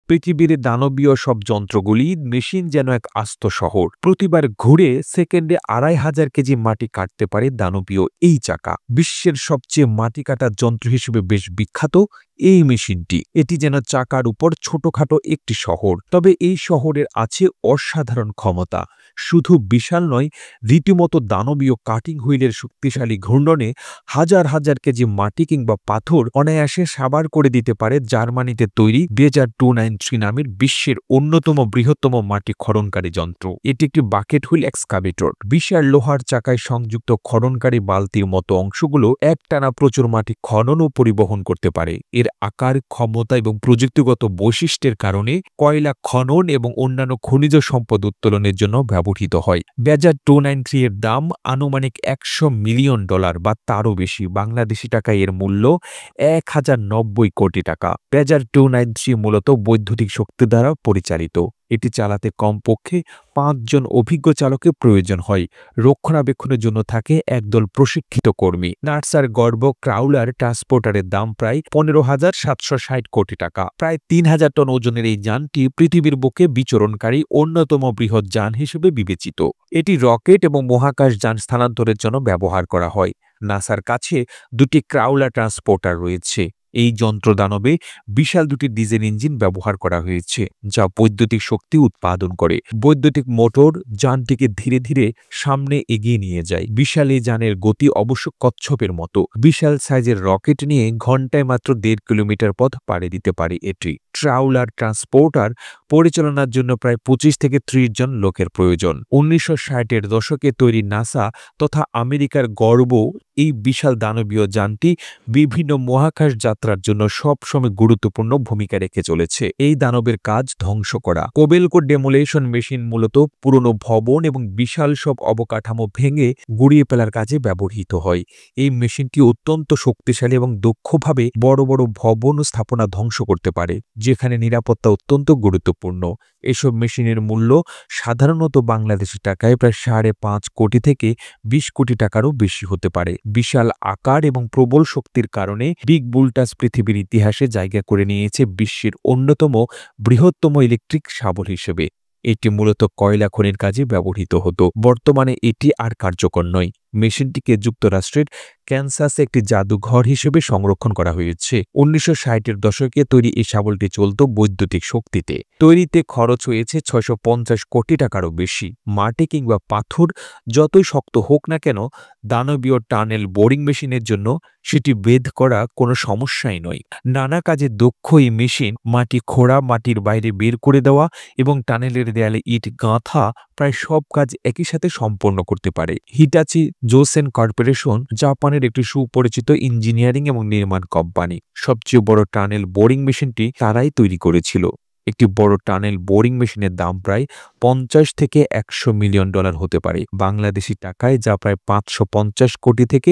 পৃথিবীর দানবীয় সব যন্ত্রগুলি মেশিন যেন এক আস্ত শহর। প্রতিবার ঘুরে সেকেন্ডে ২৫০০ কেজি মাটি কাটতে পারে দানবীয় এই চাকা। বিশ্বের সবচেয়ে মাটি কাটার যন্ত্র হিসেবে বেশ বিখ্যাত এই মেশিনটি। এটি যেন চাকার উপর ছোটখাটো একটি শহর, তবে এই শহরের আছে অসাধারণ ক্ষমতা। শুধু বিশাল নয়, রীতিমতো দানবীয় কাটিং হুইলের শক্তিশালী ঘূর্ণনে হাজার হাজার কেজি মাটি কিংবা পাথর অনায়াসে সাবার করে দিতে পারে জার্মানিতে তৈরি বেজার 293 নামের বিশ্বের অন্যতম বৃহত্তম মাটি খননকারী যন্ত্র। এটি একটি বাকেট হুইল এক্সকাভেটর। বিশাল লোহার চাকায় সংযুক্ত খননকারী বালতির মতো অংশগুলো একটানা প্রচুর মাটি খনন ও পরিবহন করতে পারে। এর আকার, ক্ষমতা এবং প্রযুক্তিগত বৈশিষ্ট্যের কারণে কয়লা খনন এবং অন্যান্য খনিজ সম্পদ উত্তোলনের জন্য ব্যবহৃত হয়। বেজার 293 এর দাম আনুমানিক $100 মিলিয়ন বা তারও বেশি। বাংলাদেশি টাকায় এর মূল্য 1090 কোটি টাকা। বেজার 293 মূলত বৈদ্যুতিক শক্তি দ্বারা পরিচালিত। এটি চালাতে কমপক্ষে ৫ জন অভিজ্ঞ চালকের প্রয়োজন হয়। রক্ষণাবেক্ষণের জন্য থাকে একদল প্রশিক্ষিত কর্মী। নার্সার গর্ব ক্রাউলার ট্রান্সপোর্টারের দাম প্রায় ১৫,৭৬০ কোটি টাকা। প্রায় ৩,০০০ টন ওজনের এই যানটি পৃথিবীর বুকে বিচরণকারী অন্যতম বৃহৎ যান হিসেবে বিবেচিত। এটি রকেট এবং মহাকাশ যান স্থানান্তরের জন্য ব্যবহার করা হয়। নাসার কাছে ২টি ক্রাউলার ট্রান্সপোর্টার রয়েছে। এই যন্ত্রদানবে বিশাল ২টি ডিজেল ইঞ্জিন ব্যবহার করা হয়েছে, যা বৈদ্যুতিক শক্তি উৎপাদন করে। বৈদ্যুতিক মোটর যানটিকে ধীরে ধীরে সামনে এগিয়ে নিয়ে যায়। বিশাল এই যানের গতি অবশ্য কচ্ছপের মতো। বিশাল সাইজের রকেট নিয়ে ঘন্টায় মাত্র ১.৫ কিলোমিটার পথ পাড়ি দিতে পারে এটি। ট্রাউলার ট্রান্সপোর্টার পরিচালনার জন্য প্রায় ২৫ থেকে ৩০ জন লোকের প্রয়োজন। ১৯৬০-এর দশকে তৈরি নাসা তথা আমেরিকার গর্ব এই বিশাল দানবীয় যানটি বিভিন্ন মহাকাশ যাত্রার জন্য সবসময় গুরুত্বপূর্ণ ভূমিকা রেখে চলেছে। এই দানবের কাজ ধ্বংস করা। কোবেলকো ডেমোলেশন মেশিন মূলত পুরনো ভবন এবং বিশাল সব অবকাঠামো ভেঙে গুড়িয়ে ফেলার কাজে ব্যবহৃত হয়। এই মেশিনটি অত্যন্ত শক্তিশালী এবং দক্ষভাবে বড় বড় ভবন ও স্থাপনা ধ্বংস করতে পারে, যেখানে নিরাপত্তা অত্যন্ত গুরুত্বপূর্ণ। এসব মেশিনের মূল্য সাধারণত বাংলাদেশি টাকায় প্রায় ৫.৫ কোটি থেকে ২০ কোটি টাকারও বেশি হতে পারে। বিশাল আকার এবং প্রবল শক্তির কারণে বিগ বুলটাস পৃথিবীর ইতিহাসে জায়গা করে নিয়েছে বিশ্বের অন্যতম বৃহত্তম ইলেকট্রিক শাবল হিসেবে। এটি মূলত কয়লা খনির কাজে ব্যবহৃত হতো। বর্তমানে এটি আর কার্যকর নয়। মেশিনটিকে যুক্তরাষ্ট্রের ক্যানসাসে একটি জাদুঘর হিসেবে সংরক্ষণ করা হয়েছে। ১৯৬০-এর দশকে তৈরি এই শাবলটি চলত বৈদ্যুতিক শক্তিতে। তৈরিতে খরচ হয়েছে ৬৫০ কোটি টাকারও বেশি। মাটি কিংবা পাথর যতই শক্ত হোক না কেন, দানবীয় টানেল বোরিং মেশিনের জন্য সেটি বেদ করা কোনো সমস্যাই নয়। নানা কাজে দক্ষ এই মেশিন মাটি খোঁড়া, মাটির বাইরে বের করে দেওয়া এবং টানেলের দেয়ালে ইট গাঁথা প্রায় সব কাজ একই সাথে সম্পন্ন করতে পারে। হিটাচি জোসেন কর্পোরেশন জাপানের একটি সুপরিচিত ইঞ্জিনিয়ারিং এবং নির্মাণ কোম্পানি। সবচেয়ে বড় টানেল বোরিং মেশিনটি তারাই তৈরি করেছিল। একটি বড় টানেল বোরিং মেশিনের দাম প্রায় ৫০ থেকে $১০০ মিলিয়ন হতে পারে বাংলাদেশি টাকায়, যা প্রায় ৫৫০ কোটি থেকে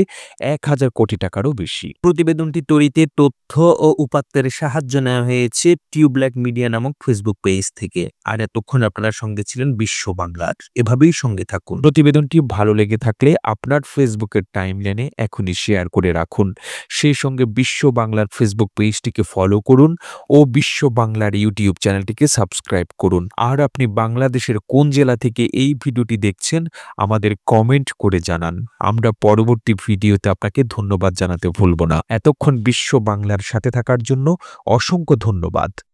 ১,০০০ কোটি টাকারও বেশি। প্রতিবেদনটি তৈরিতে তথ্য ও উপাত্তের সাহায্য নেওয়া হয়েছে টিউবলাইট মিডিয়া নামক ফেসবুক পেজ থেকে। আর এতক্ষণ আপনারা সঙ্গে ছিলেন বিশ্ব বাংলার। এভাবেই সঙ্গে থাকুন। প্রতিবেদনটি ভালো লেগে থাকলে আপনার ফেসবুকের টাইমলাইনে এখনই শেয়ার করে রাখুন। সেই সঙ্গে বিশ্ব বাংলার ফেসবুক পেজটিকে ফলো করুন ও বিশ্ব বাংলার ইউটিউব চ্যানেলটিকে সাবস্ক্রাইব করুন। আর আপনি বাংলাদেশের কোন জেলা থেকে এই ভিডিওটি দেখছেন আমাদের কমেন্ট করে জানান। আমরা পরবর্তী ভিডিওতে আপনাকে ধন্যবাদ জানাতে ভুলব না। এতক্ষণ বিশ্ব বাংলার সাথে থাকার জন্য অসংখ্য ধন্যবাদ।